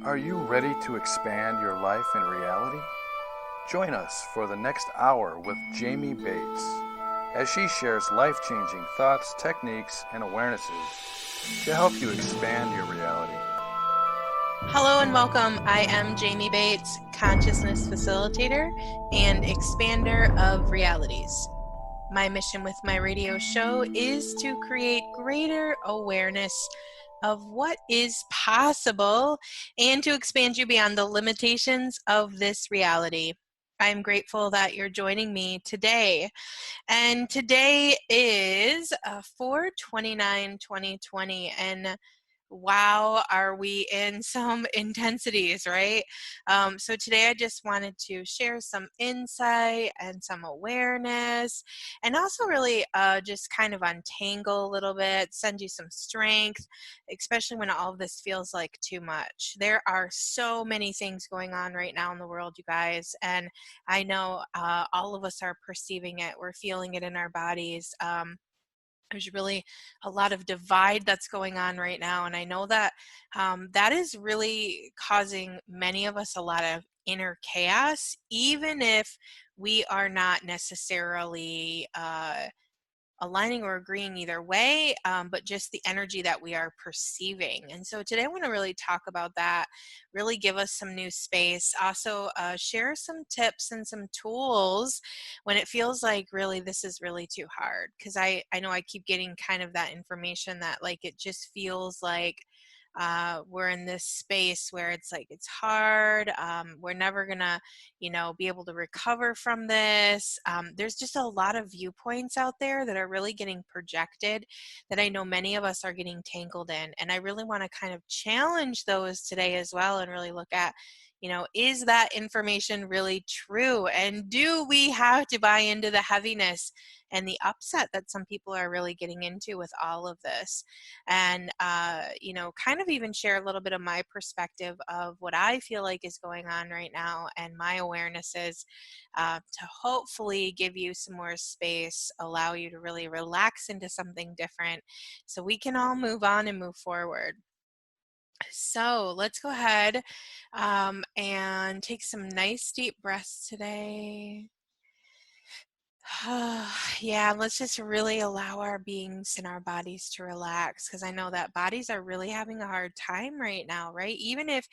Are you ready to expand your life and reality? Join us for the next hour with Jamie Bates as she shares life-changing thoughts, techniques, and awarenesses to help you expand your reality. Hello and welcome. I am Jamie Bates, consciousness facilitator and expander of realities. My mission with my radio show is to create greater awareness of what is possible and to expand you beyond the limitations of this reality. I'm grateful that you're joining me today. And today is 4/29/2020, and wow, are we in some intensities, right? So today I just wanted to share some insight and some awareness, and also really just kind of untangle a little bit, send you some strength, especially when all of this feels like too much. There are so many things going on right now in the world, you guys, and I know all of us are perceiving it. We're feeling it in our bodies. There's really a lot of divide that's going on right now, and I know that that is really causing many of us a lot of inner chaos, even if we are not necessarily aligning or agreeing either way, but just the energy that we are perceiving. And so today I want to really talk about that, really give us some new space, also share some tips and some tools when it feels like really this is really too hard. Because I know I keep getting kind of that information that like it just feels like we're in this space where it's like it's hard. We're never gonna, be able to recover from this. There's just a lot of viewpoints out there that are really getting projected that I know many of us are getting tangled in, and I really want to kind of challenge those today as well, and really look at, is that information really true? And do we have to buy into the heaviness and the upset that some people are really getting into with all of this? And, kind of even share a little bit of my perspective of what I feel like is going on right now and my awarenesses to hopefully give you some more space, allow you to really relax into something different so we can all move on and move forward. So let's go ahead and take some nice deep breaths today. Yeah, let's just really allow our beings and our bodies to relax, because I know that bodies are really having a hard time right now, right? Even if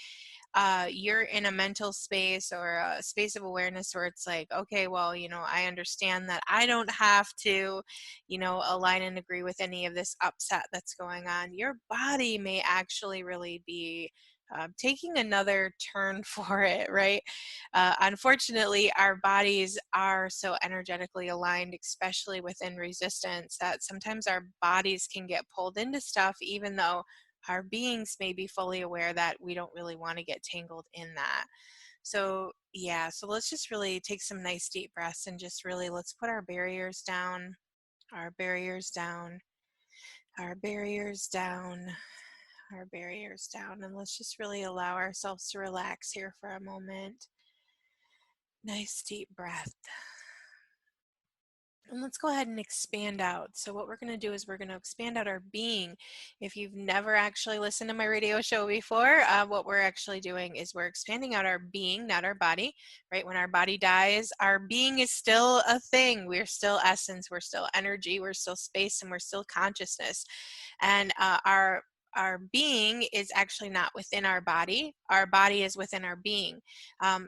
you're in a mental space or a space of awareness where it's like, okay, well, I understand that I don't have to, align and agree with any of this upset that's going on. Your body may actually really be taking another turn for it, right? Unfortunately, our bodies are so energetically aligned, especially within resistance, that sometimes our bodies can get pulled into stuff, even though our beings may be fully aware that we don't really want to get tangled in that. So, yeah, so let's just really take some nice deep breaths and just really let's put our barriers down, our barriers down, our barriers down, our barriers down, and let's just really allow ourselves to relax here for a moment. Nice deep breath. And let's go ahead and expand out. So what we're going to do is we're going to expand out our being. If you've never actually listened to my radio show before, what we're actually doing is we're expanding out our being, not our body, right? When our body dies, our being is still a thing. We're still essence, we're still energy, we're still space, and we're still consciousness. And our being is actually not within our body. Our body is within our being.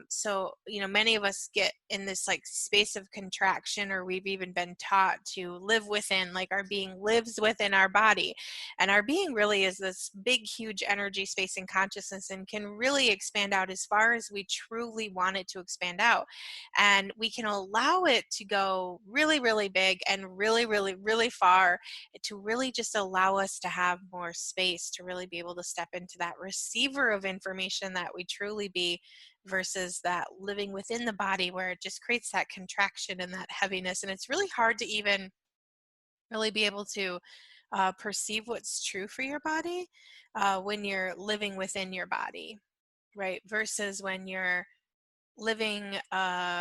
So, many of us get in this like space of contraction, or we've even been taught to live within, like our being lives within our body. And our being really is this big, huge energy space and consciousness, and can really expand out as far as we truly want it to expand out. And we can allow it to go really, really big and really, really, really far, to really just allow us to have more space to really be able to step into that receiver of information that we truly be, versus that living within the body where it just creates that contraction and that heaviness. And it's really hard to even really be able to perceive what's true for your body when you're living within your body, right? Versus when you're living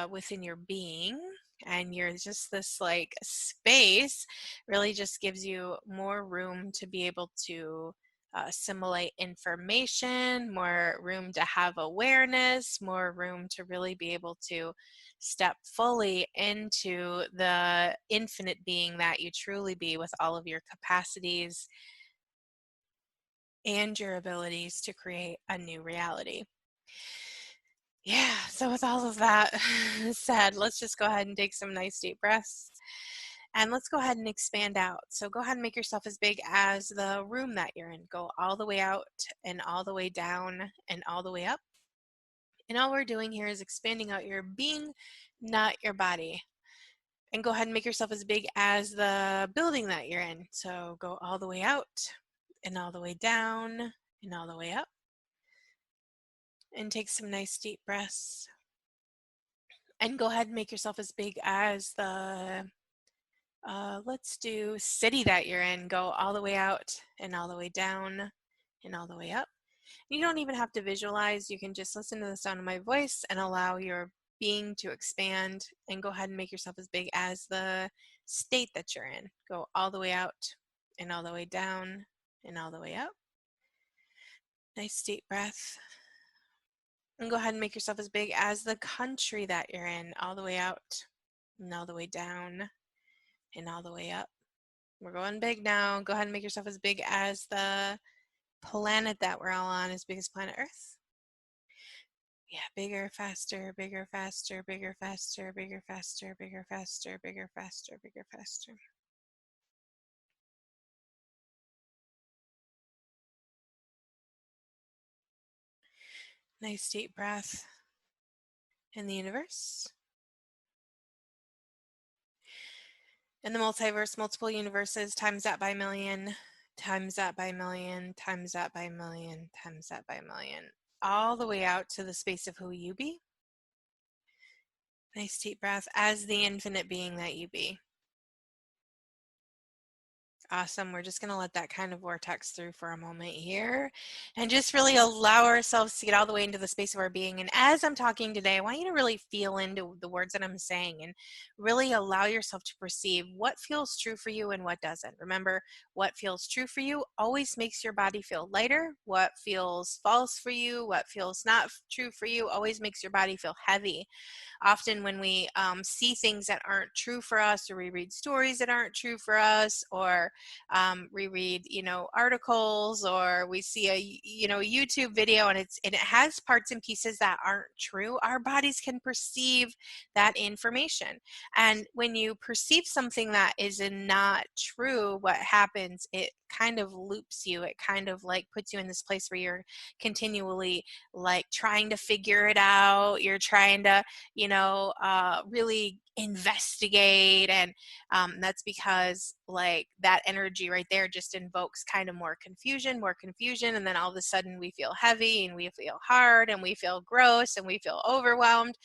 within your being, and you're just this like space really just gives you more room to be able to assimilate information, more room to have awareness, more room to really be able to step fully into the infinite being that you truly be, with all of your capacities and your abilities to create a new reality. Yeah, so with all of that said, let's just go ahead and take some nice deep breaths. And let's go ahead and expand out. So go ahead and make yourself as big as the room that you're in. Go all the way out and all the way down and all the way up. And all we're doing here is expanding out your being, not your body. And go ahead and make yourself as big as the building that you're in. So go all the way out and all the way down and all the way up. And take some nice deep breaths. And go ahead and make yourself as big as the let's do city that you're in. Go all the way out and all the way down and all the way up. You don't even have to visualize. You can just listen to the sound of my voice and allow your being to expand, and go ahead and make yourself as big as the state that you're in. Go all the way out and all the way down and all the way up. Nice deep breath. And go ahead and make yourself as big as the country that you're in. All the way out and all the way down and all the way up. We're going big now. Go ahead and make yourself as big as the planet that we're all on, as big as planet Earth. Yeah, bigger, faster, bigger, faster, bigger, faster, bigger, faster, bigger, faster, bigger, faster, bigger, faster. Nice deep breath in the universe. In the multiverse, multiple universes, times that by million, times that by million, times that by million, times that by million, all the way out to the space of who you be. Nice deep breath as the infinite being that you be. Awesome. We're just going to let that kind of vortex through for a moment here and just really allow ourselves to get all the way into the space of our being. And as I'm talking today, I want you to really feel into the words that I'm saying and really allow yourself to perceive what feels true for you and what doesn't. Remember, what feels true for you always makes your body feel lighter. What feels false for you, what feels not true for you, always makes your body feel heavy. Often when we see things that aren't true for us, or we read stories that aren't true for us, or we read, articles, or we see a, YouTube video and it has parts and pieces that aren't true, our bodies can perceive that information. And when you perceive something that is not true, what happens, it kind of loops you. It kind of like puts you in this place where you're continually like trying to figure it out. You're trying to, really investigate. And that's because like that energy right there just invokes kind of more confusion. And then all of a sudden we feel heavy and we feel hard and we feel gross and we feel overwhelmed,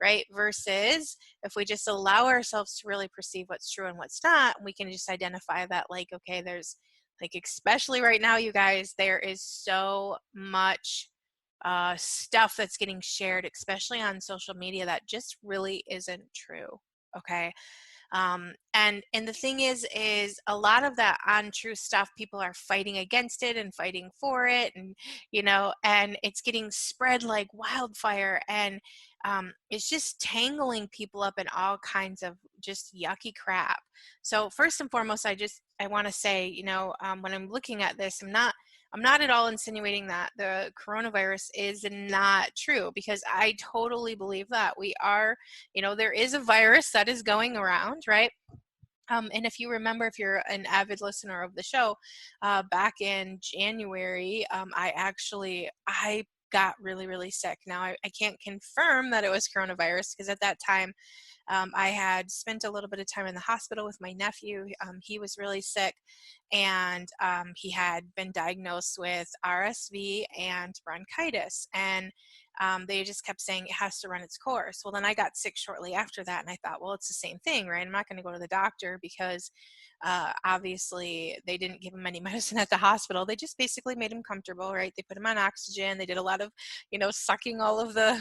right? Versus if we just allow ourselves to really perceive what's true and what's not, we can just identify that like, okay, there's like, especially right now, you guys, there is so much stuff that's getting shared, especially on social media, that just really isn't true. Okay. And the thing is a lot of that untrue stuff, people are fighting against it and fighting for it, and and it's getting spread like wildfire, and it's just tangling people up in all kinds of just yucky crap. So first and foremost, I want to say, when I'm looking at this, I'm not at all insinuating that the coronavirus is not true, because I totally believe that we are, there is a virus that is going around, right? And if you remember, if you're an avid listener of the show, back in January, I got really, really sick. Now, I can't confirm that it was coronavirus, because at that time, I had spent a little bit of time in the hospital with my nephew. He was really sick, and he had been diagnosed with RSV and bronchitis. And they just kept saying it has to run its course. Well, then I got sick shortly after that, and I thought, well, it's the same thing, right? I'm not going to go to the doctor, because obviously they didn't give him any medicine at the hospital. They just basically made him comfortable, right? They put him on oxygen. They did a lot of, sucking all of the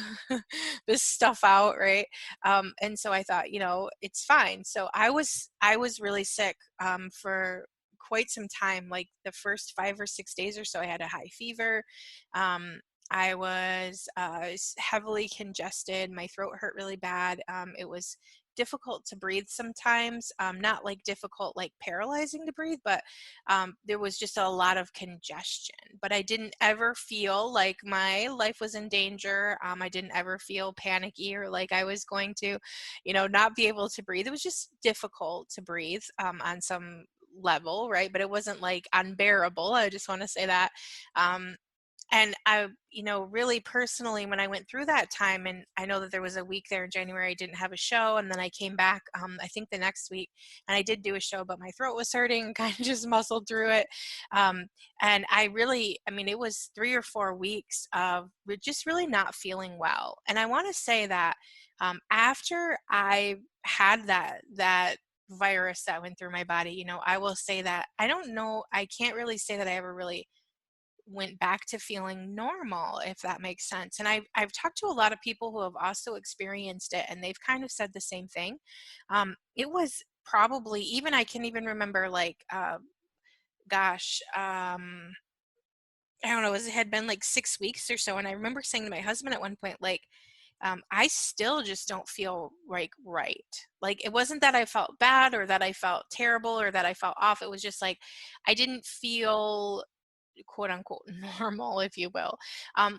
this stuff out, right? And so I thought, it's fine. So I was really sick for quite some time. Like the first 5 or 6 days or so, I had a high fever. I was heavily congested. My throat hurt really bad. It was difficult to breathe sometimes, not like difficult, like paralyzing to breathe, but there was just a lot of congestion. But I didn't ever feel like my life was in danger. I didn't ever feel panicky or like I was going to, not be able to breathe. It was just difficult to breathe on some level, right? But it wasn't like unbearable. I just want to say that. And I, really personally, when I went through that time, and I know that there was a week there in January I didn't have a show, and then I came back, I think the next week, and I did do a show, but my throat was hurting, kind of just muscled through it. And it was 3 or 4 weeks of just really not feeling well. And I want to say that after I had that virus that went through my body, I will say that I can't really say that I ever really went back to feeling normal, if that makes sense. And I've talked to a lot of people who have also experienced it, and they've kind of said the same thing. It was probably, even I can even remember, like, gosh, I don't know, it had been like 6 weeks or so. And I remember saying to my husband at one point, like, I still just don't feel like right. Like, it wasn't that I felt bad or that I felt terrible or that I felt off. It was just like, I didn't feel quote unquote normal, if you will.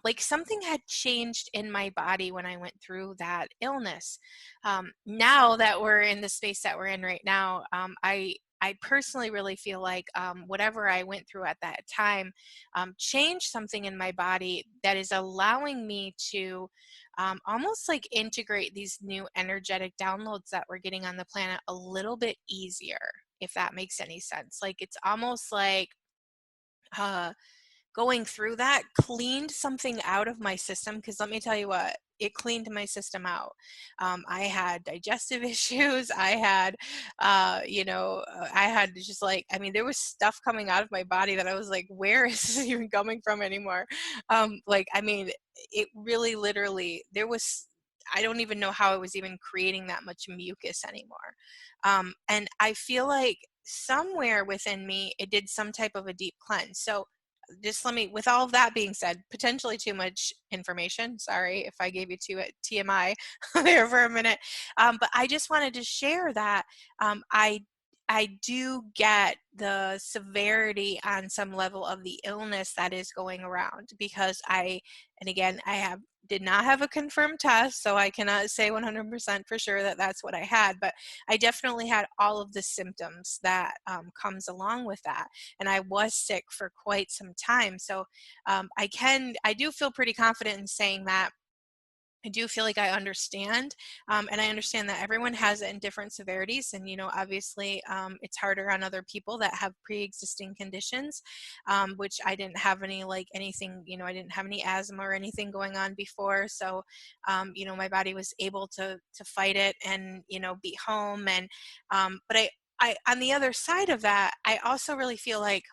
Like something had changed in my body when I went through that illness. Now that we're in the space that we're in right now, I personally really feel like whatever I went through at that time changed something in my body that is allowing me to almost like integrate these new energetic downloads that we're getting on the planet a little bit easier, if that makes any sense. Like it's almost like uh, going through that cleaned something out of my system, because let me tell you what, it cleaned my system out. I had digestive issues. I had I had just like, there was stuff coming out of my body that I was like, where is this even coming from anymore? It really literally, I don't even know how I was even creating that much mucus anymore. And I feel like somewhere within me, it did some type of a deep cleanse. So just with all of that being said, potentially too much information. Sorry if I gave you too TMI there for a minute. But I just wanted to share that I do get the severity on some level of the illness that is going around, because and again, did not have a confirmed test, so I cannot say 100% for sure that that's what I had, but I definitely had all of the symptoms that comes along with that. And I was sick for quite some time. So I do feel pretty confident in saying that I do feel like I understand, and I understand that everyone has it in different severities. And, obviously it's harder on other people that have pre-existing conditions, which I didn't have anything, I didn't have any asthma or anything going on before. So, my body was able to fight it and, be home. And, but on the other side of that, I also really feel like,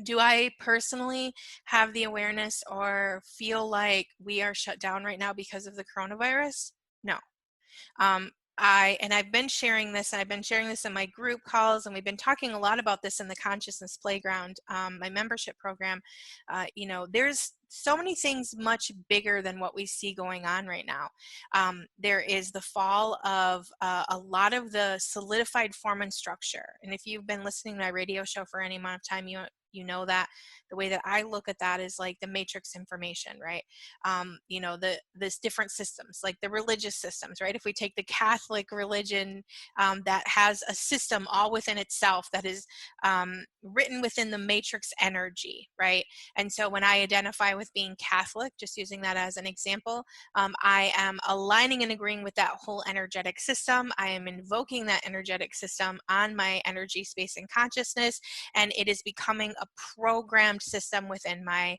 do I personally have the awareness or feel like we are shut down right now because of the coronavirus? No. Um, I've been sharing this, and I've been sharing this in my group calls, and we've been talking a lot about this in the Consciousness Playground, my membership program. There's so many things much bigger than what we see going on right now. There is the fall of a lot of the solidified form and structure. And if you've been listening to my radio show for any amount of time, you know that the way that I look at that is like the matrix information, right? This different systems, like the religious systems, right? If we take the Catholic religion, that has a system all within itself that is written within the matrix energy, right? And so when I identify with being Catholic, just using that as an example, I am aligning and agreeing with that whole energetic system. I am invoking that energetic system on my energy, space, and consciousness, and it is becoming a programmed system within my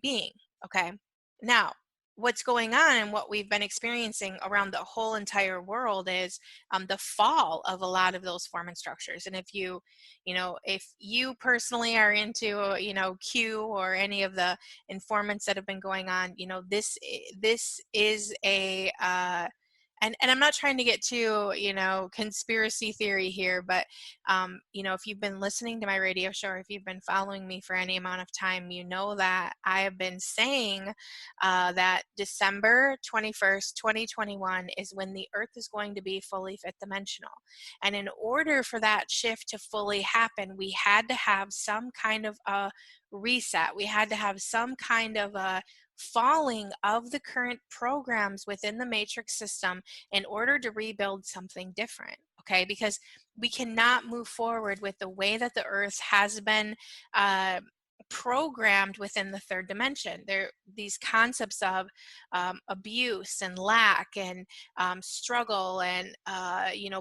being. Okay. Now, what's going on and what we've been experiencing around the whole entire world is the fall of a lot of those form and structures. And if you personally are into, Q or any of the informants that have been going on, this is and I'm not trying to get too, conspiracy theory here, but if you've been listening to my radio show, or if you've been following me for any amount of time, you know that I have been saying that December 21st, 2021 is when the Earth is going to be fully fifth dimensional. And in order for that shift to fully happen, we had to have some kind of a reset. We had to have some kind of a falling of the current programs within the matrix system in order to rebuild something different. Okay, because we cannot move forward with the way that the earth has been programmed within the third dimension. There, these concepts of abuse and lack and struggle and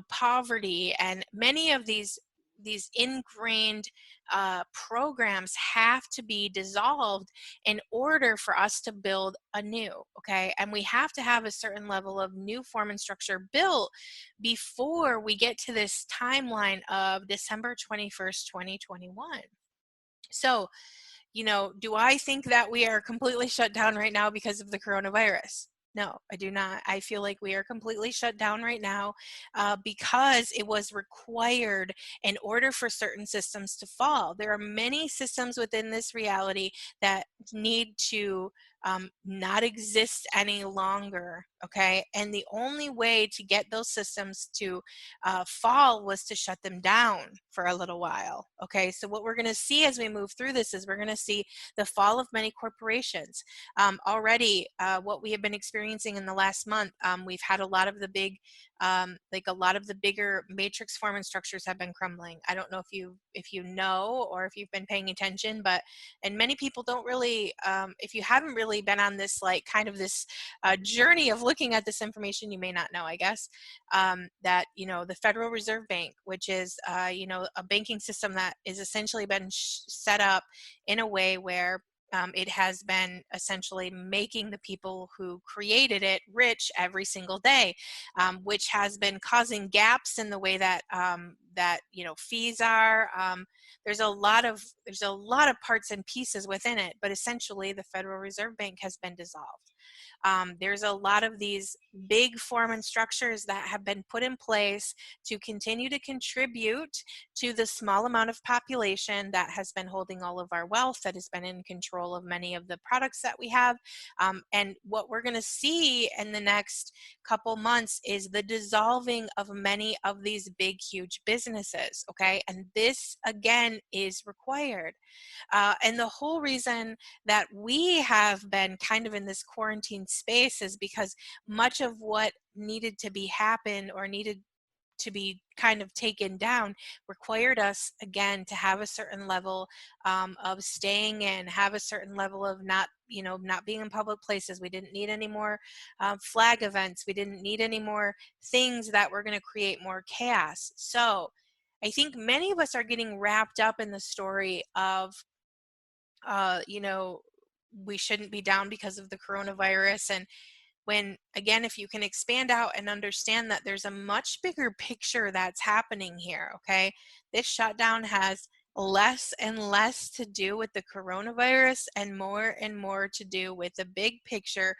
poverty, and many of these ingrained programs have to be dissolved in order for us to build anew. Okay, and we have to have a certain level of new form and structure built before we get to this timeline of December 21st, 2021. So, do I think that we are completely shut down right now because of the coronavirus? No, I do not. I feel like we are completely shut down right now because it was required in order for certain systems to fall. There are many systems within this reality that need to not exist any longer. Okay. And the only way to get those systems to fall was to shut them down for a little while. Okay. So, what we're going to see as we move through this is we're going to see the fall of many corporations. Already, what we have been experiencing in the last month, we've had a lot of the big, like a lot of the bigger matrix form and structures have been crumbling. I don't know if you know or if you've been paying attention, but and many people don't really, if you haven't really been on this like kind of this journey of looking at this information, you may not know, I guess, that the Federal Reserve Bank, which is a banking system that is essentially been set up in a way where it has been essentially making the people who created it rich every single day, which has been causing gaps in the way that fees are. There's a lot of parts and pieces within it, but essentially the Federal Reserve Bank has been dissolved. There's a lot of these big form and structures that have been put in place to continue to contribute to the small amount of population that has been holding all of our wealth, that has been in control of many of the products that we have. And what we're going to see in the next couple months is the dissolving of many of these big, huge businesses. Okay. And this, again, is required. And the whole reason that we have been kind of in this quarantine space is because much of what needed to be happen or needed to be kind of taken down required us, again, to have a certain level of staying in, have a certain level of not being in public places. We didn't need any more flag events. We didn't need any more things that were going to create more chaos. So I think many of us are getting wrapped up in the story of we shouldn't be down because of the coronavirus. And when, again, if you can expand out and understand that there's a much bigger picture that's happening here. Okay, this shutdown has less and less to do with the coronavirus and more to do with the big picture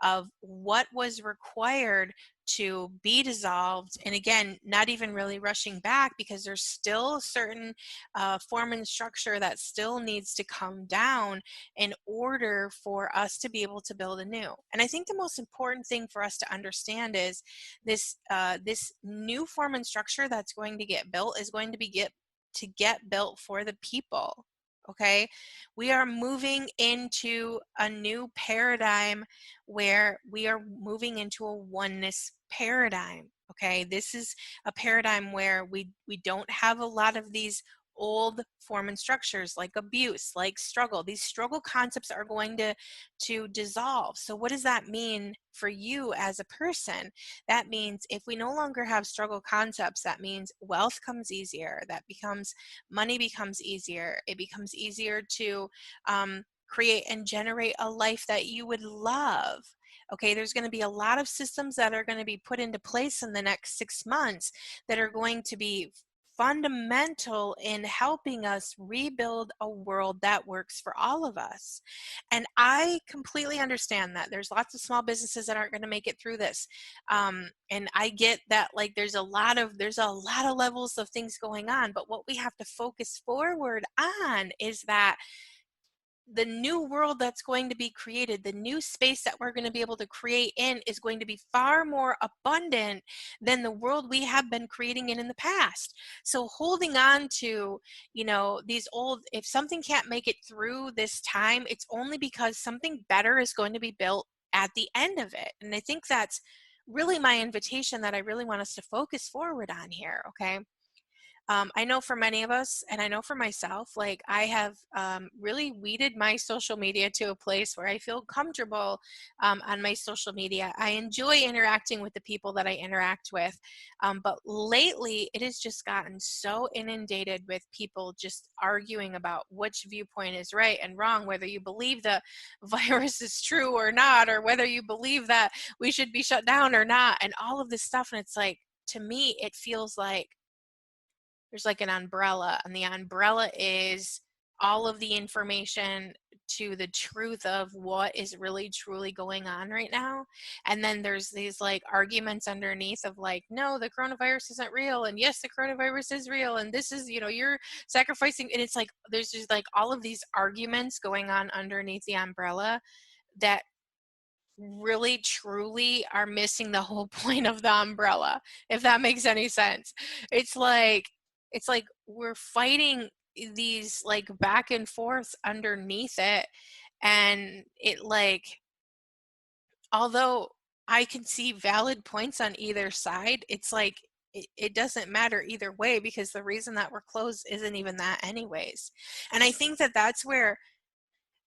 of what was required to be dissolved. And again, not even really rushing back, because there's still certain form and structure that still needs to come down in order for us to be able to build anew. And I think the most important thing for us to understand is this new form and structure that's going to get built is going to get built for the people. Okay, we are moving into a new paradigm where we are moving into a oneness paradigm. Okay, this is a paradigm where we don't have a lot of these old form and structures like abuse, like struggle. These struggle concepts are going to dissolve. So what does that mean for you as a person? That means if we no longer have struggle concepts, that means wealth comes easier. Money becomes easier. It becomes easier to create and generate a life that you would love. Okay, there's going to be a lot of systems that are going to be put into place in the next 6 months that are going to be fundamental in helping us rebuild a world that works for all of us. And I completely understand that there's lots of small businesses that aren't going to make it through this. And I get that, like, there's a lot of levels of things going on, but what we have to focus forward on is that the new world that's going to be created, the new space that we're going to be able to create in, is going to be far more abundant than the world we have been creating in the past. So holding on to, these old, if something can't make it through this time, it's only because something better is going to be built at the end of it. And I think that's really my invitation that I really want us to focus forward on here. Okay. I know for many of us, and I know for myself, like, I have really weeded my social media to a place where I feel comfortable on my social media. I enjoy interacting with the people that I interact with. But lately, it has just gotten so inundated with people just arguing about which viewpoint is right and wrong, whether you believe the virus is true or not, or whether you believe that we should be shut down or not, and all of this stuff. And it's like, to me, it feels like there's like an umbrella, and the umbrella is all of the information to the truth of what is really truly going on right now. And then there's these like arguments underneath of like, no, the coronavirus isn't real, and yes, the coronavirus is real, and this is, you're sacrificing. And it's like there's just like all of these arguments going on underneath the umbrella that really truly are missing the whole point of the umbrella, if that makes any sense. It's like we're fighting these like back and forth underneath it. And it, like, although I can see valid points on either side, it's like it doesn't matter either way, because the reason that we're closed isn't even that anyways. And I think that that's where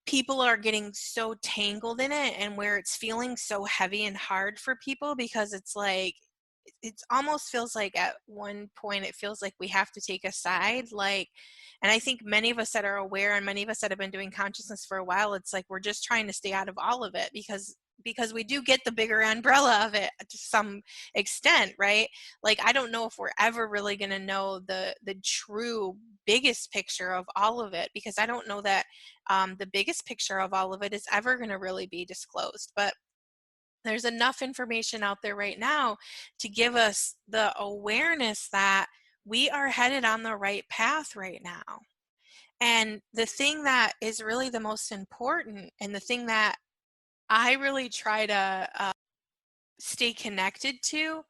people are getting so tangled in it, and where it's feeling so heavy and hard for people, because it's like it almost feels like at one point it feels like we have to take a side, like. And I think many of us that are aware, and many of us that have been doing consciousness for a while, it's like we're just trying to stay out of all of it, because we do get the bigger umbrella of it to some extent, right? Like, I don't know if we're ever really going to know the true biggest picture of all of it, because I don't know that the biggest picture of all of it is ever going to really be disclosed. But there's enough information out there right now to give us the awareness that we are headed on the right path right now. And the thing that is really the most important, and the thing that I really try to stay connected to,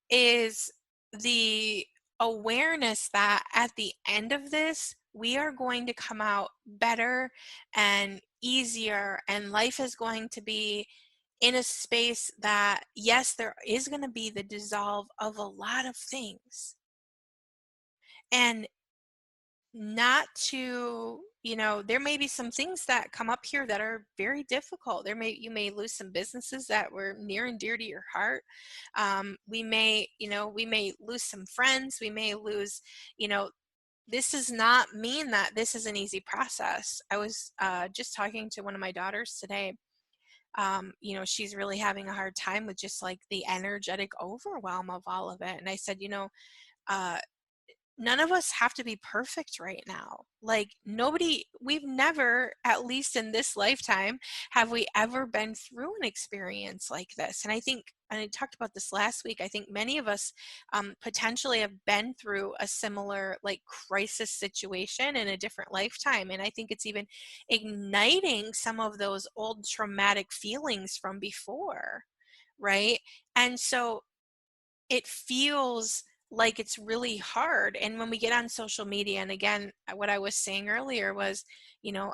is the awareness that at the end of this, we are going to come out better and easier, and life is going to be in a space that, yes, there is going to be the dissolve of a lot of things. And not to, there may be some things that come up here that are very difficult. You may lose some businesses that were near and dear to your heart. We may lose some friends. We may lose, this does not mean that this is an easy process. I was just talking to one of my daughters today. She's really having a hard time with just like the energetic overwhelm of all of it. And I said, uh, none of us have to be perfect right now. Like, we've never, at least in this lifetime, have we ever been through an experience like this. And I think, and I talked about this last week, I think many of us potentially have been through a similar like crisis situation in a different lifetime. And I think it's even igniting some of those old traumatic feelings from before, right? And so it feels like it's really hard. And when we get on social media, and again, what I was saying earlier was,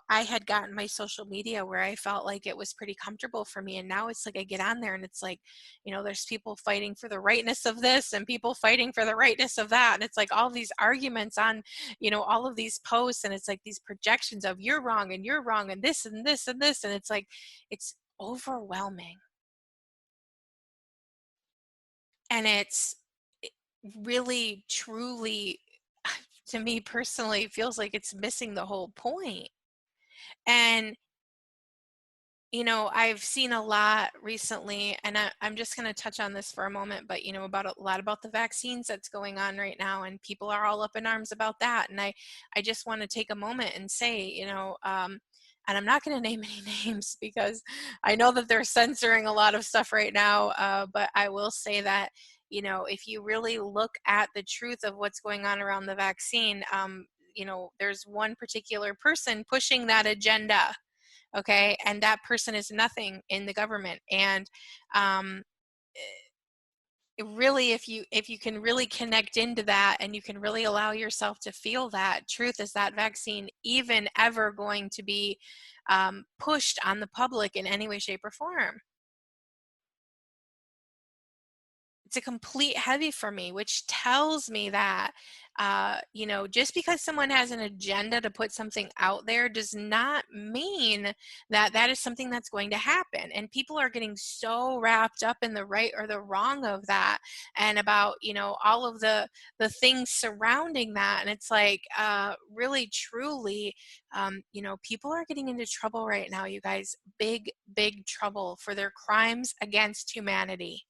I had gotten my social media where I felt like it was pretty comfortable for me. And now it's like I get on there and it's like, there's people fighting for the rightness of this and people fighting for the rightness of that. And it's like all these arguments on, all of these posts. And it's like these projections of you're wrong and this and this and this. And it's like, it's overwhelming. And it's really, truly, to me personally, feels like it's missing the whole point. And I've seen a lot recently, and I'm just going to touch on this for a moment, but about a lot about the vaccines that's going on right now, and people are all up in arms about that. And I just want to take a moment and say, and I'm not going to name any names because I know that they're censoring a lot of stuff right now. But I will say that, if you really look at the truth of what's going on around the vaccine, there's one particular person pushing that agenda. Okay, and that person is nothing in the government. And really, if you can really connect into that, and you can really allow yourself to feel that truth, is that vaccine even ever going to be pushed on the public in any way, shape, or form? It's a complete heavy for me, which tells me that, just because someone has an agenda to put something out there does not mean that that is something that's going to happen. And people are getting so wrapped up in the right or the wrong of that, and about, all of the things surrounding that. And it's like, really, truly, people are getting into trouble right now, you guys, big trouble for their crimes against humanity.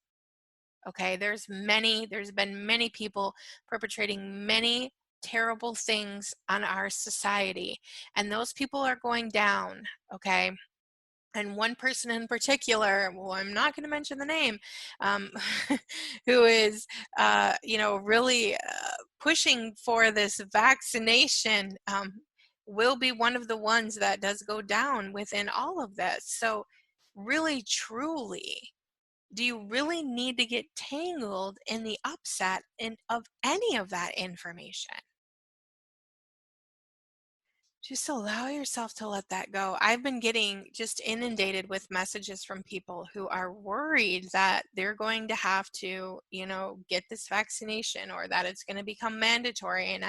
Okay, there's been many people perpetrating many terrible things on our society, and those people are going down. Okay, and one person in particular, well, I'm not going to mention the name, um, who is, really pushing for this vaccination, will be one of the ones that does go down within all of this. So, really, truly, do you really need to get tangled in the upset of any of that information? Just allow yourself to let that go. I've been getting just inundated with messages from people who are worried that they're going to have to, get this vaccination, or that it's going to become mandatory. And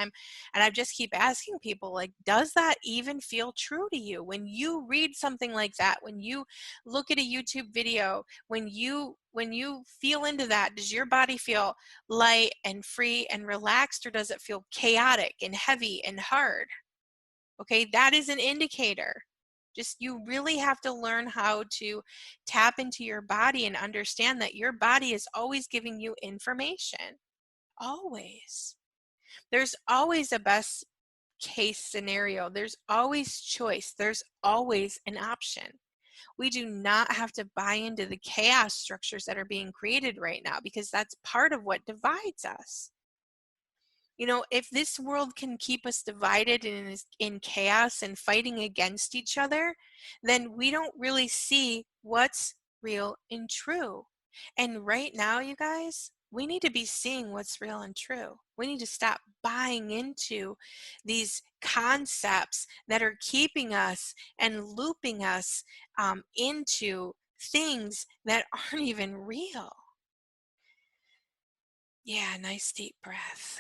I just keep asking people, like, does that even feel true to you? When you read something like that, when you look at a YouTube video, when you feel into that, does your body feel light and free and relaxed, or does it feel chaotic and heavy and hard? Okay, that is an indicator. Just, you really have to learn how to tap into your body and understand that your body is always giving you information. Always. There's always a best case scenario. There's always choice. There's always an option. We do not have to buy into the chaos structures that are being created right now, because that's part of what divides us. If this world can keep us divided and in chaos and fighting against each other, then we don't really see what's real and true. And right now, you guys, we need to be seeing what's real and true. We need to stop buying into these concepts that are keeping us and looping us into things that aren't even real. Yeah, nice deep breath.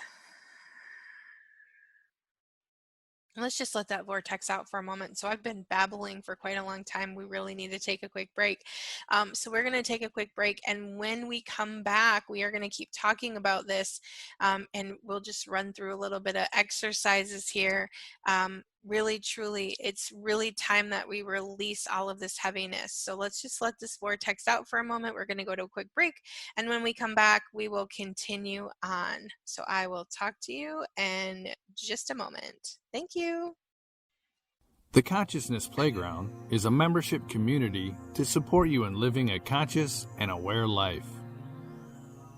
Let's just let that vortex out for a moment. So I've been babbling for quite a long time. We really need to take a quick break. So we're going to take a quick break. And when we come back, we are going to keep talking about this. And we'll just run through a little bit of exercises here. Really, truly, it's really time that we release all of this heaviness. So let's just let this vortex out for a moment. We're going to go to a quick break. And when we come back, we will continue on. So I will talk to you in just a moment. Thank you. The Consciousness Playground is a membership community to support you in living a conscious and aware life.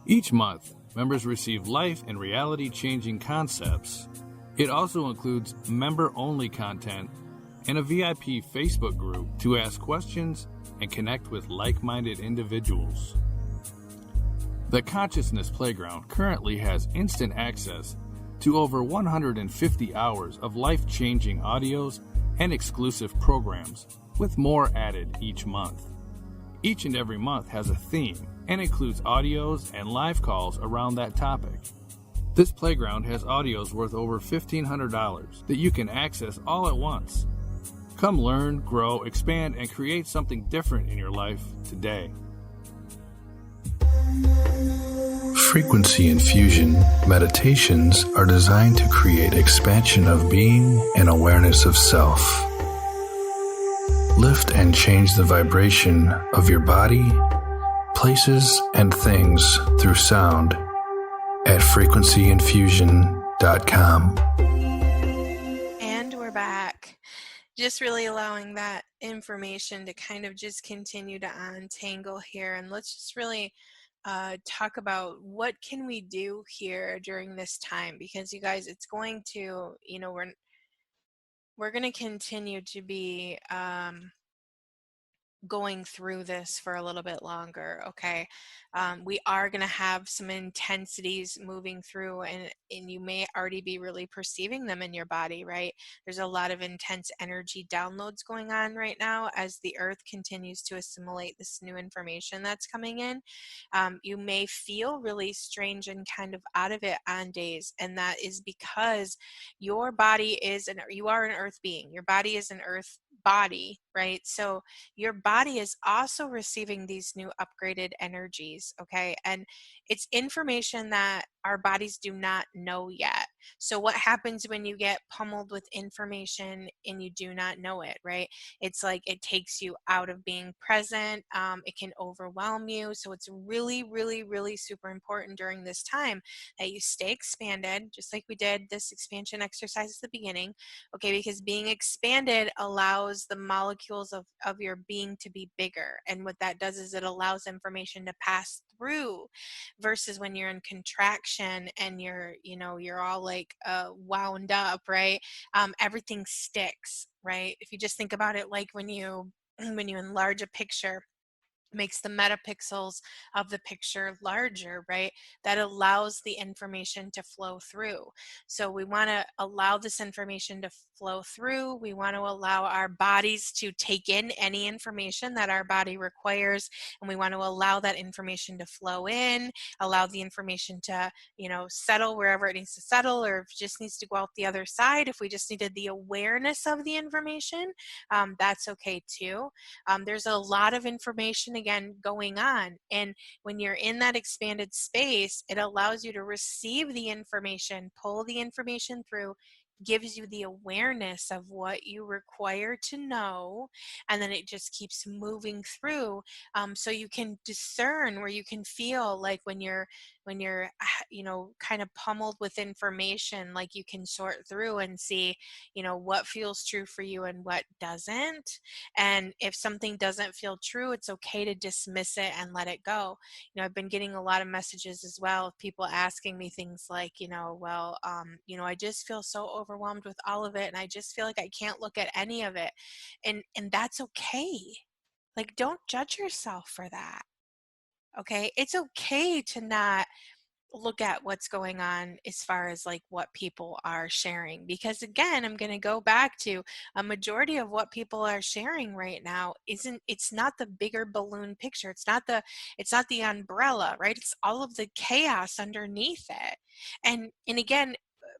Each month, members receive life and reality-changing concepts. It also includes member-only content and a VIP Facebook group to ask questions and connect with like-minded individuals. The Consciousness Playground currently has instant access to over 150 hours of life-changing audios and exclusive programs, with more added each month. Each and every month has a theme and includes audios and live calls around that topic. This playground has audios worth over $1,500 that you can access all at once. Come learn, grow, expand, and create something different in your life today. Frequency Infusion meditations are designed to create expansion of being and awareness of self. Lift and change the vibration of your body, places, and things through sound at frequencyinfusion.com. And we're back. Just really allowing that information to kind of just continue to untangle here. And let's just really talk about what can we do here during this time, because you guys, it's going to, we're going to continue to be going through this for a little bit longer. Okay, we are going to have some intensities moving through, and you may already be really perceiving them in your body, right? There's a lot of intense energy downloads going on right now as the earth continues to assimilate this new information that's coming in. You may feel really strange and kind of out of it on days, and that is because your body is you are an earth being. Your body is an earth body, right? So your body is also receiving these new upgraded energies, okay? And it's information that our bodies do not know yet. So what happens when you get pummeled with information and you do not know it, right? It's like it takes you out of being present. It can overwhelm you. So it's really, really, really super important during this time that you stay expanded, just like we did this expansion exercise at the beginning, okay? Because being expanded allows the molecules of your being to be bigger. And what that does is it allows information to pass through, versus when you're in contraction and you're all like wound up, right? Everything sticks, right? If you just think about it, like when you enlarge a picture, makes the metapixels of the picture larger, right? That allows the information to flow through. So we want to allow this information to flow through. We want to allow our bodies to take in any information that our body requires, and we want to allow that information to flow in, allow the information to, settle wherever it needs to settle, or if it just needs to go out the other side, if we just needed the awareness of the information, that's okay too. There's a lot of information again going on, and when you're in that expanded space, it allows you to receive the information, pull the information through, gives you the awareness of what you require to know, and then it just keeps moving through, so you can discern, where you can feel like when you're kind of pummeled with information, like you can sort through and see what feels true for you and what doesn't. And if something doesn't feel true, it's okay to dismiss it and let it go. I've been getting a lot of messages as well of people asking me things like, I just feel so overwhelmed with all of it, and I just feel like I can't look at any of it. And that's okay. Like, don't judge yourself for that. Okay? It's okay to not look at what's going on as far as like what people are sharing, because again, I'm going to go back to a majority of what people are sharing right now it's not the bigger balloon picture. It's not the umbrella, right? It's all of the chaos underneath it. And again,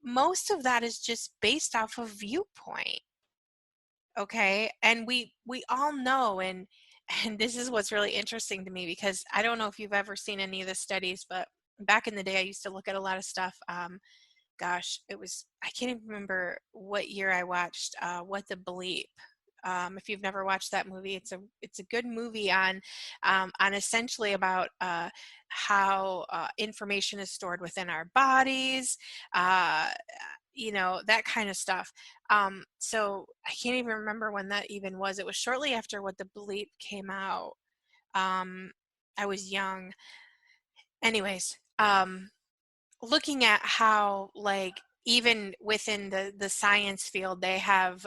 most of that is just based off of viewpoint. Okay, and we all know, and this is what's really interesting to me, because I don't know if you've ever seen any of the studies, but back in the day I used to look at a lot of stuff. Gosh, I can't even remember what year I watched What the Bleep. If you've never watched that movie, it's a good movie on essentially about how information is stored within our bodies, that kind of stuff. So I can't even remember when that even was. It was shortly after What the Bleep came out. I was young. Anyways, looking at how, like, even within the science field, they have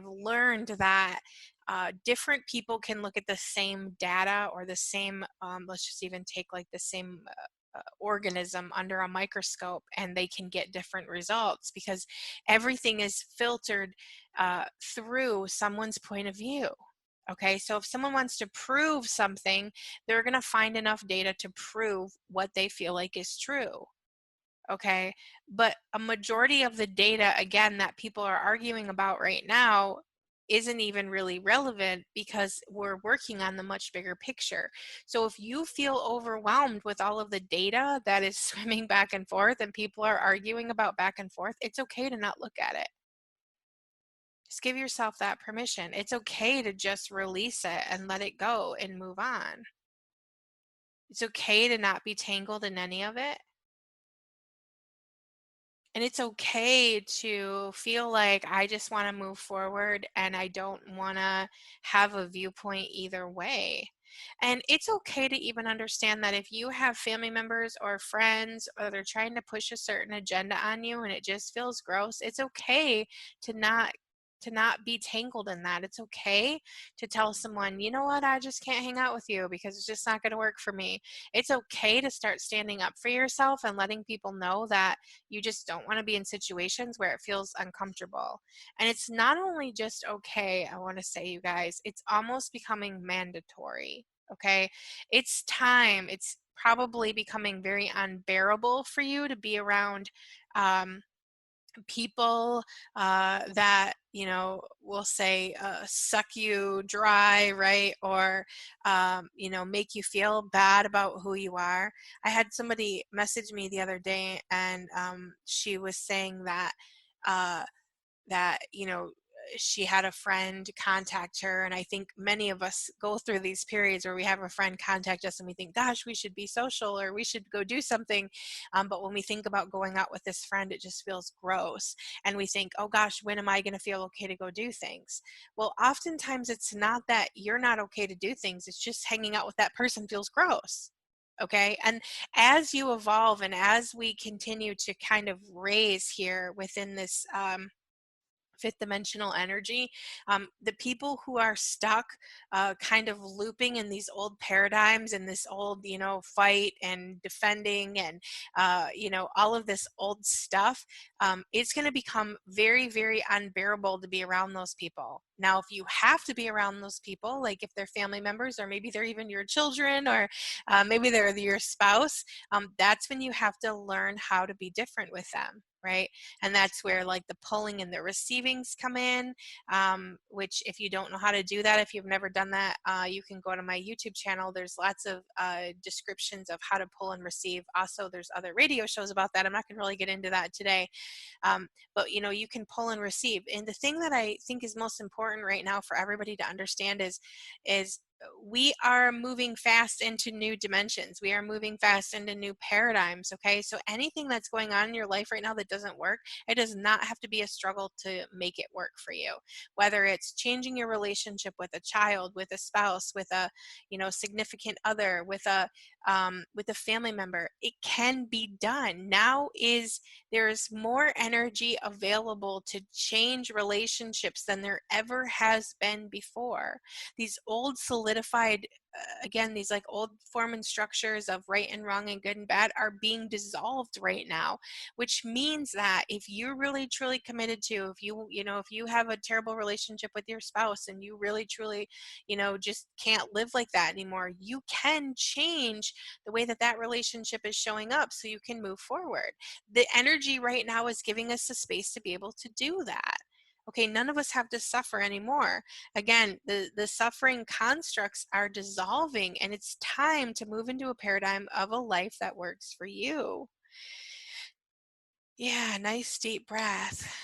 learned that different people can look at the same data or the same, let's just even take like the same organism under a microscope, and they can get different results because everything is filtered through someone's point of view. Okay, so if someone wants to prove something, they're going to find enough data to prove what they feel like is true. Okay, but a majority of the data, again, that people are arguing about right now isn't even really relevant, because we're working on the much bigger picture. So if you feel overwhelmed with all of the data that is swimming back and forth and people are arguing about back and forth, it's okay to not look at it. Just give yourself that permission. It's okay to just release it and let it go and move on. It's okay to not be tangled in any of it. And it's okay to feel like I just want to move forward and I don't want to have a viewpoint either way. And it's okay to even understand that if you have family members or friends or they're trying to push a certain agenda on you and it just feels gross, it's okay to not be tangled in that. It's okay to tell someone, you know what, I just can't hang out with you because it's just not going to work for me. It's okay to start standing up for yourself and letting people know that you just don't want to be in situations where it feels uncomfortable. And it's not only just okay, I want to say, you guys, it's almost becoming mandatory. Okay. It's time. It's probably becoming very unbearable for you to be around um, people that will say suck you dry, right? Or make you feel bad about who you are. I had somebody message me the other day, and she was saying that uh, she had a friend contact her, and I think many of us go through these periods where we have a friend contact us and we think, gosh, we should be social or we should go do something, but when we think about going out with this friend, it just feels gross, and we think, oh gosh, when am I going to feel okay to go do things? Well, oftentimes it's not that you're not okay to do things, it's just hanging out with that person feels gross. Okay. And as you evolve and as we continue to kind of raise here within this fifth dimensional energy, the people who are stuck kind of looping in these old paradigms and this old fight and defending and all of this old stuff, it's going to become very, very unbearable to be around those people. Now, if you have to be around those people, like if they're family members or maybe they're even your children, or maybe they're your spouse, that's when you have to learn how to be different with them, right? And that's where like the pulling and the receivings come in, which if you don't know how to do that, if you've never done that, you can go to my YouTube channel. There's lots of descriptions of how to pull and receive. Also, there's other radio shows about that. I'm not going to really get into that today. But you can pull and receive. And the thing that I think is most important right now for everybody to understand is we are moving fast into new dimensions. We are moving fast into new paradigms. Okay. So anything that's going on in your life right now that doesn't work, it does not have to be a struggle to make it work for you. Whether it's changing your relationship with a child, with a spouse, with a, significant other, with a family member, it can be done. Now there's more energy available to change relationships than there ever has been before. These old solidified, again, these like old form and structures of right and wrong and good and bad are being dissolved right now, which means that if you're really truly committed to, if you have a terrible relationship with your spouse and you really truly, just can't live like that anymore, you can change the way that that relationship is showing up so you can move forward. The energy right now is giving us the space to be able to do that. Okay, none of us have to suffer anymore. Again, the suffering constructs are dissolving, and it's time to move into a paradigm of a life that works for you. Yeah, nice deep breath.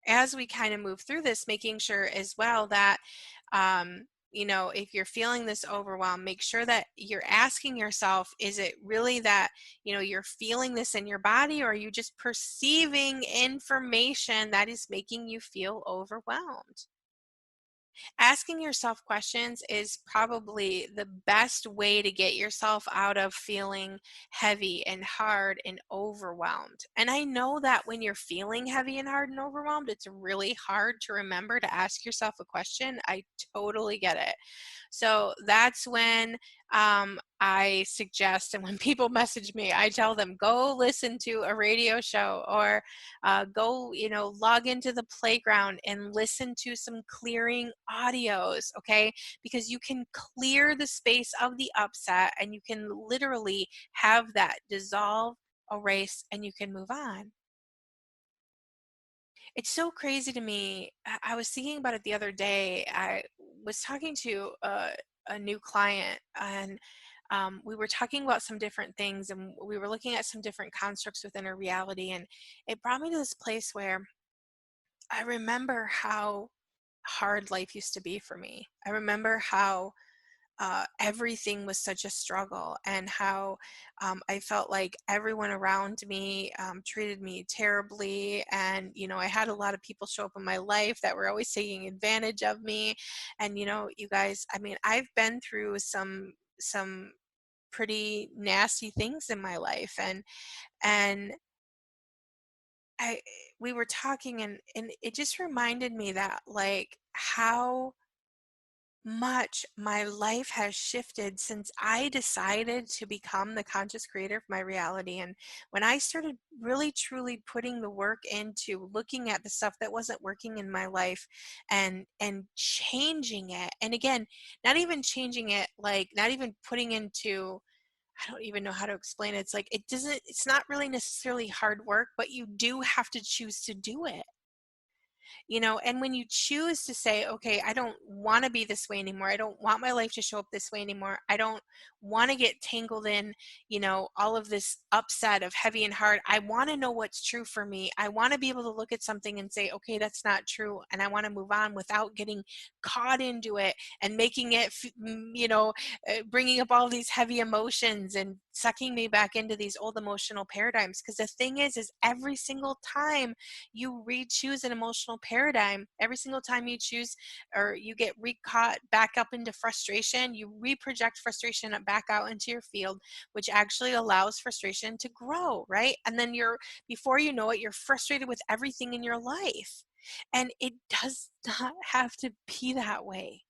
As we kind of move through this, making sure as well that if you're feeling this overwhelm, make sure that you're asking yourself, is it really that you're feeling this in your body, or are you just perceiving information that is making you feel overwhelmed? Asking yourself questions is probably the best way to get yourself out of feeling heavy and hard and overwhelmed. And I know that when you're feeling heavy and hard and overwhelmed, it's really hard to remember to ask yourself a question. I totally get it. So that's when I suggest, and when people message me, I tell them, go listen to a radio show, or go, log into the playground and listen to some clearing audios, okay? Because you can clear the space of the upset and you can literally have that dissolve, erase, and you can move on. It's so crazy to me. I was thinking about it the other day. I was talking to a new client, and we were talking about some different things, and we were looking at some different constructs within our reality. And it brought me to this place where I remember how hard life used to be for me. I remember how everything was such a struggle, and how I felt like everyone around me treated me terribly. And, I had a lot of people show up in my life that were always taking advantage of me. And, you guys, I mean, I've been through some pretty nasty things in my life. And I we were talking, and it just reminded me that, like, how much my life has shifted since I decided to become the conscious creator of my reality. And when I started really truly putting the work into looking at the stuff that wasn't working in my life, and changing it. And again, not even changing it, like not even putting into, I don't even know how to explain it. It's like it's not really necessarily hard work, but you do have to choose to do it. And when you choose to say, okay, I don't want to be this way anymore, I don't want my life to show up this way anymore, I don't want to get tangled in, all of this upset of heavy and hard. I want to know what's true for me. I want to be able to look at something and say, okay, that's not true, and I want to move on without getting caught into it and making it bringing up all these heavy emotions and sucking me back into these old emotional paradigms. Because the thing is every single time you re-choose an emotional paradigm, every single time you choose, or you get re-caught back up into frustration, you re-project frustration back out into your field, which actually allows frustration to grow, right? And then before you know it, you're frustrated with everything in your life. And it does not have to be that way.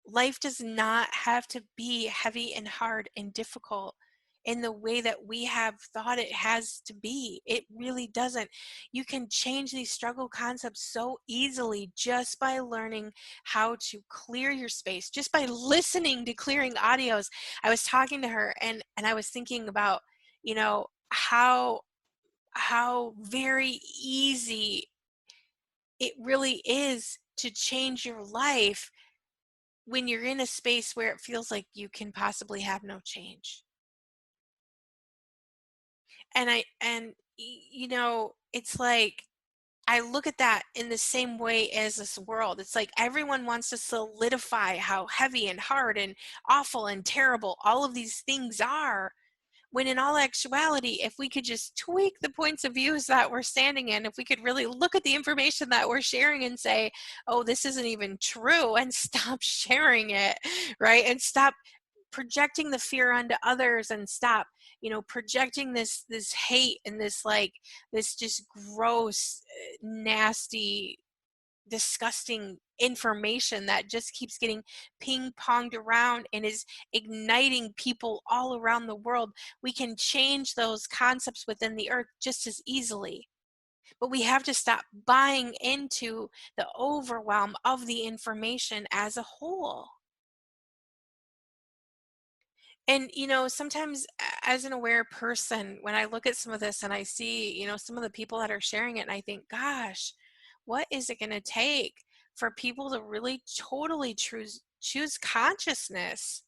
Life does not have to be heavy and hard and difficult in the way that we have thought it has to be. It really doesn't. You can change these struggle concepts so easily just by learning how to clear your space, just by listening to clearing audios. I was talking to her, and I was thinking about, how very easy it really is to change your life when you're in a space where it feels like you can possibly have no change. It's like, I look at that in the same way as this world. It's like everyone wants to solidify how heavy and hard and awful and terrible all of these things are, when in all actuality, if we could just tweak the points of views that we're standing in, if we could really look at the information that we're sharing and say, oh, this isn't even true, and stop sharing it, right? And stop projecting the fear onto others, and stop projecting this hate and this just gross, nasty, disgusting information that just keeps getting ping ponged around and is igniting people all around the world. We can change those concepts within the earth just as easily, but we have to stop buying into the overwhelm of the information as a whole. And, sometimes as an aware person, when I look at some of this and I see, some of the people that are sharing it, and I think, gosh, what is it going to take for people to really totally choose consciousness?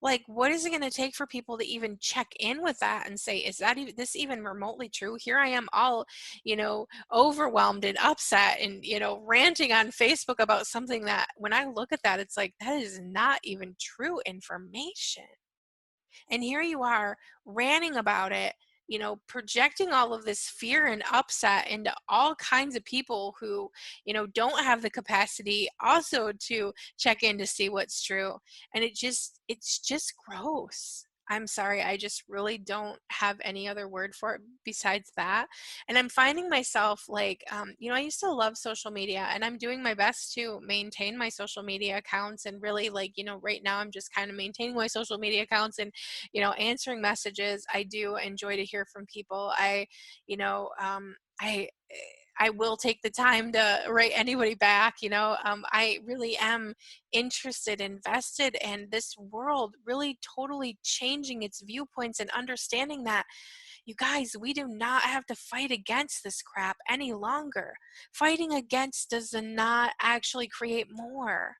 Like, what is it going to take for people to even check in with that and say, is that even this even remotely true? Here I am, all, overwhelmed and upset and, ranting on Facebook about something that, when I look at that, it's like, that is not even true information. And here you are ranting about it, projecting all of this fear and upset into all kinds of people who, don't have the capacity also to check in to see what's true. And it's just gross. I'm sorry, I just really don't have any other word for it besides that. And I'm finding myself like, I used to love social media, and I'm doing my best to maintain my social media accounts. And really, like, right now I'm just kind of maintaining my social media accounts and, answering messages. I do enjoy to hear from people. You know, I I will take the time to write anybody back. I really am interested, invested in this world really totally changing its viewpoints and understanding that, you guys, we do not have to fight against this crap any longer. Fighting against does not actually create more.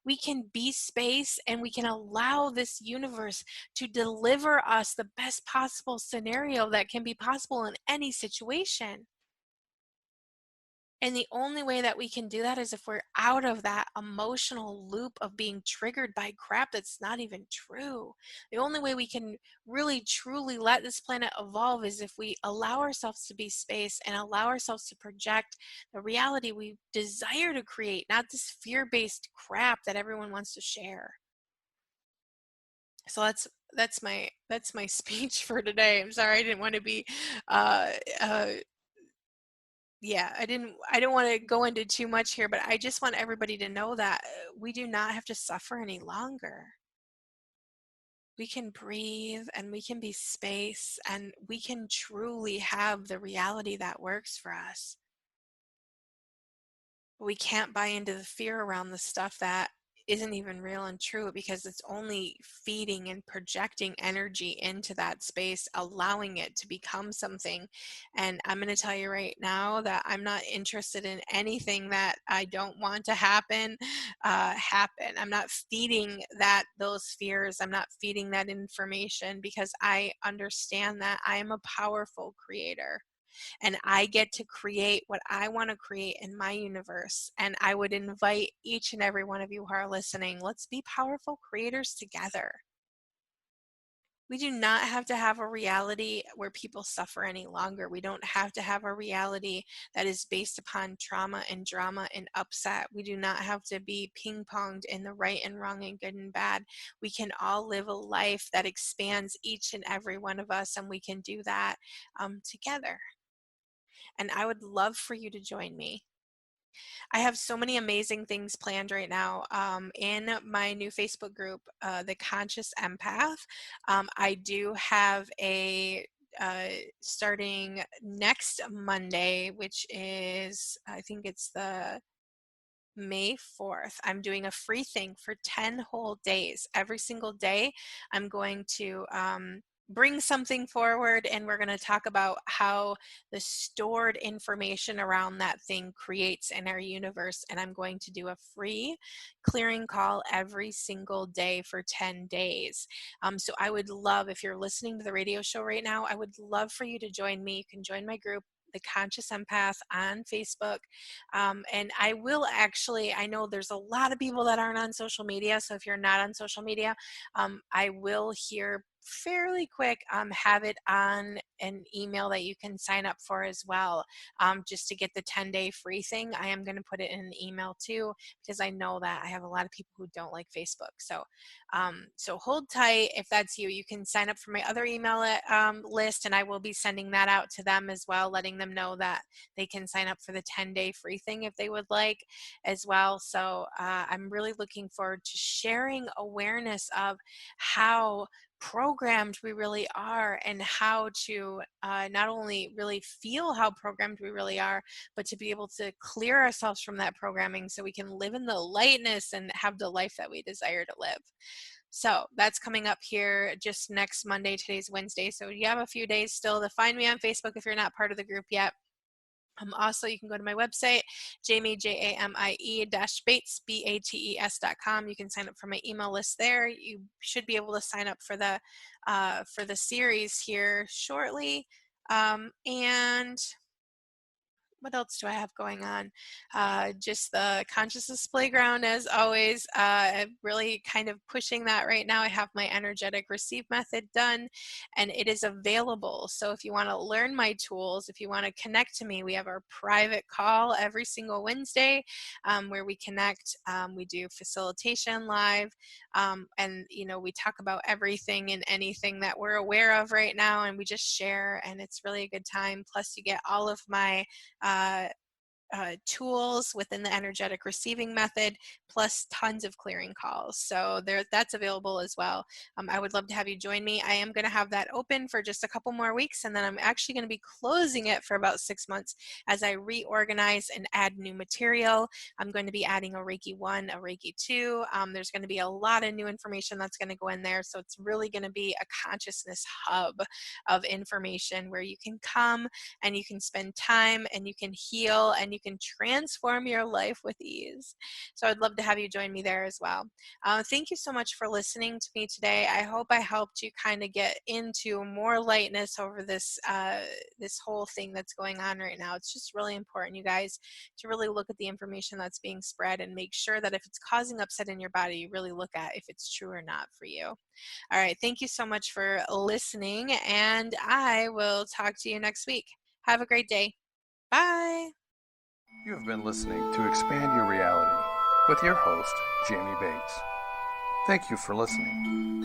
We can be space, and we can allow this universe to deliver us the best possible scenario that can be possible in any situation. And the only way that we can do that is if we're out of that emotional loop of being triggered by crap that's not even true. The only way we can really truly let this planet evolve is if we allow ourselves to be space and allow ourselves to project the reality we desire to create, not this fear-based crap that everyone wants to share. So that's my speech for today. I'm sorry I didn't want to be uh, uh, yeah, I don't want to go into too much here, but I just want everybody to know that we do not have to suffer any longer. We can breathe and we can be space and we can truly have the reality that works for us. We can't buy into the fear around the stuff that isn't even real and true, because it's only feeding and projecting energy into that space, allowing it to become something. And I'm going to tell you right now that I'm not interested in anything that I don't want to happen. I'm not feeding those fears. I'm not feeding that information, because I understand that I am a powerful creator. And I get to create what I want to create in my universe. And I would invite each and every one of you who are listening, let's be powerful creators together. We do not have to have a reality where people suffer any longer. We don't have to have a reality that is based upon trauma and drama and upset. We do not have to be ping-ponged in the right and wrong and good and bad. We can all live a life that expands each and every one of us, and we can do that together. And I would love for you to join me. I have so many amazing things planned right now in my new Facebook group, The Conscious Empath. I do have starting next Monday, which is, I think it's the May 4th, I'm doing a free thing for 10 whole days. Every single day, I'm going to bring something forward, and we're going to talk about how the stored information around that thing creates in our universe. And I'm going to do a free clearing call every single day for 10 days. So I would love, if you're listening to the radio show right now, I would love for you to join me. You can join my group, The Conscious Empath, on Facebook. And I will actually, I know there's a lot of people that aren't on social media. So if you're not on social media, I will here fairly quick have it on an email that you can sign up for as well, just to get the 10-day free thing. I am going to put it in an email too, because I know that I have a lot of people who don't like Facebook. So hold tight. If that's you, you can sign up for my other email list, and I will be sending that out to them as well, letting them know that they can sign up for the 10-day free thing if they would like as well. So I'm really looking forward to sharing awareness of how programmed we really are, and how to not only really feel how programmed we really are, but to be able to clear ourselves from that programming so we can live in the lightness and have the life that we desire to live. So that's coming up here just next Monday. Today's Wednesday, so you have a few days still to find me on Facebook if you're not part of the group yet. Also, you can go to my website, Jamie, Bates, BATES.com. You can sign up for my email list there. You should be able to sign up for the series here shortly. And what else do I have going on? Just the consciousness playground, as always. Really kind of pushing that right now. I have my energetic receive method done, and it is available. So if you want to learn my tools, if you want to connect to me, we have our private call every single Wednesday, where we connect. We do facilitation live, and we talk about everything and anything that we're aware of right now, and we just share, and it's really a good time. Plus, you get all of my tools within the energetic receiving method, plus tons of clearing calls. So that's available as well. I would love to have you join me. I am going to have that open for just a couple more weeks, and then I'm actually going to be closing it for about 6 months as I reorganize and add new material. I'm going to be adding a Reiki 1, a Reiki 2. There's going to be a lot of new information that's going to go in there. So it's really going to be a consciousness hub of information where you can come and you can spend time and you can heal and you can transform your life with ease. So I'd love to have you join me there as well. Thank you so much for listening to me today. I hope I helped you kind of get into more lightness over this this whole thing that's going on right now. It's just really important, you guys, to really look at the information that's being spread and make sure that if it's causing upset in your body, you really look at if it's true or not for you. All right, thank you so much for listening, and I will talk to you next week. Have a great day. Bye. You have been listening to Expand Your Reality with your host, Jamie Bates. Thank you for listening.